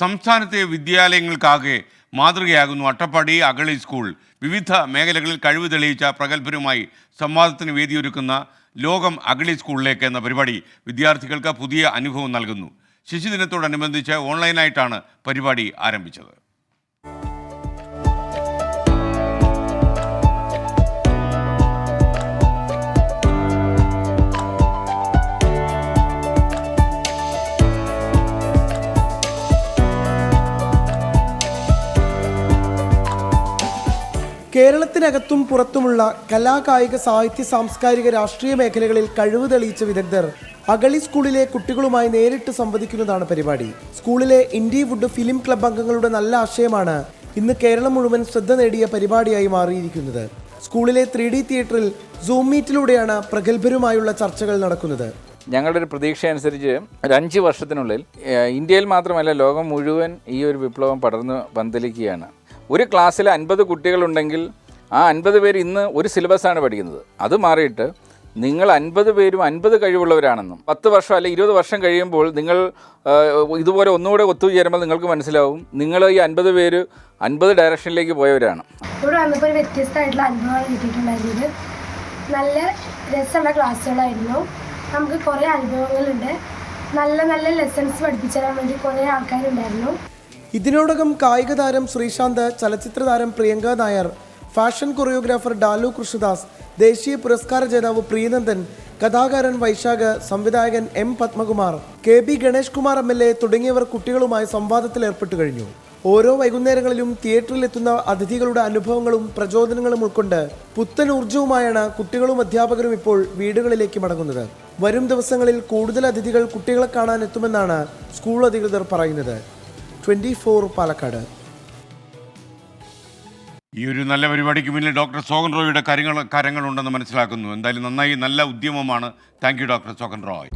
സംസ്ഥാനത്തെ വിദ്യാലയങ്ങൾക്കാകെ മാതൃകയാകുന്നു അട്ടപ്പാടി അഗളി സ്കൂൾ. വിവിധ മേഖലകളിൽ കഴിവ് തെളിയിച്ച പ്രഗത്ഭരുമായി സംവാദത്തിന് വേദിയൊരുക്കുന്ന ലോകം അഗളി സ്കൂളിലേക്ക് എന്ന പരിപാടി വിദ്യാർത്ഥികൾക്ക് പുതിയ അനുഭവം നൽകുന്നു. ശിശുദിനത്തോടനുബന്ധിച്ച് ഓൺലൈനായിട്ടാണ് പരിപാടി ആരംഭിച്ചത്. കേരളത്തിനകത്തും പുറത്തുമുള്ള കലാ, കായിക, സാഹിത്യ, സാംസ്കാരിക, രാഷ്ട്രീയ മേഖലകളിൽ കഴിവ് തെളിയിച്ച വിദഗ്ധർ അഗളി സ്കൂളിലെ കുട്ടികളുമായി നേരിട്ട് സംവദിക്കുന്നതാണ് പരിപാടി. സ്കൂളിലെ ഇൻഡിവുഡ് ഫിലിം ക്ലബ് അംഗങ്ങളുടെ നല്ല ആശയമാണ് ഇന്ന് കേരളം മുഴുവൻ ശ്രദ്ധ നേടിയ പരിപാടിയായി മാറിയിരിക്കുന്നത്. സ്കൂളിലെ 3D തിയേറ്ററിൽ സൂം മീറ്റിലൂടെയാണ് പ്രഗത്ഭരുമായുള്ള ചർച്ചകൾ നടക്കുന്നത്. ഞങ്ങളുടെ ഒരു പ്രതീക്ഷ അനുസരിച്ച് ഒരു 5 വർഷത്തിനുള്ളിൽ ഇന്ത്യയിൽ മാത്രമല്ല ലോകം മുഴുവൻ ഈ ഒരു വിപ്ലവം പടർന്ന് പന്തലിക്കുകയാണ്. ഒരു ക്ലാസ്സിൽ 50 കുട്ടികളുണ്ടെങ്കിൽ ആ 50 പേര് ഇന്ന് ഒരു സിലബസാണ് പഠിക്കുന്നത്. അത് മാറിയിട്ട് നിങ്ങൾ 50 പേരും 50 കഴിവുള്ളവരാണെന്നും 10 വർഷം അല്ലെങ്കിൽ 20 വർഷം കഴിയുമ്പോൾ നിങ്ങൾ ഇതുപോലെ ഒന്നുകൂടെ ഒത്തുചേരുമ്പോൾ നിങ്ങൾക്ക് മനസ്സിലാവും നിങ്ങൾ ഈ 50 പേര് 50 ഡയറക്ഷനിലേക്ക് പോയവരാണ്. ഇവിടെ വന്നപ്പോൾ ഒരു വ്യത്യസ്തമായിട്ടുള്ള അനുഭവമാണ് കിട്ടിയിട്ടുണ്ടായിരുന്നത്. നല്ല രസമുള്ള ക്ലാസ്സുകളായിരുന്നു. നമുക്ക് കുറേ അനുഭവങ്ങളുണ്ട്. നല്ല നല്ല ലെസൺസ് പഠിപ്പിച്ചു തരാൻ വേണ്ടി കുറേ ആൾക്കാരുണ്ടായിരുന്നു. ഇതിനോടകം കായിക താരം ശ്രീശാന്ത്, ചലച്ചിത്ര താരം പ്രിയങ്ക നായർ, ഫാഷൻ കൊറിയോഗ്രാഫർ ഡാലു കൃഷ്ണദാസ്, ദേശീയ പുരസ്കാര ജേതാവ് പ്രിയനന്ദൻ, കഥാകാരൻ വൈശാഖ്, സംവിധായകൻ M Padmakumar, KB. Ganesh Kumar MLA തുടങ്ങിയവർ കുട്ടികളുമായി സംവാദത്തിൽ ഏർപ്പെട്ടു കഴിഞ്ഞു. ഓരോ വൈകുന്നേരങ്ങളിലും തിയേറ്ററിലെത്തുന്ന അതിഥികളുടെ അനുഭവങ്ങളും പ്രചോദനങ്ങളും ഉൾക്കൊണ്ട് പുത്തൻ ഊർജ്ജവുമായാണ് കുട്ടികളും അധ്യാപകരും ഇപ്പോൾ വീടുകളിലേക്ക് മടങ്ങുന്നത്. വരും ദിവസങ്ങളിൽ കൂടുതൽ അതിഥികൾ കുട്ടികളെ കാണാൻ എത്തുമെന്നാണ് സ്കൂൾ അധികൃതർ പറയുന്നത്. 24 പാലക്കാട്. ഈ ഒരു നല്ല പരിപാടിക്ക് പിന്നിൽ ഡോക്ടർ സോഹൻ റോയിയുടെ കാര്യങ്ങളുണ്ടെന്ന് മനസ്സിലാക്കുന്നു. എന്തായാലും നന്നായി, നല്ല ഉദ്യമമാണ്. Thank you doctor Sohan Roy.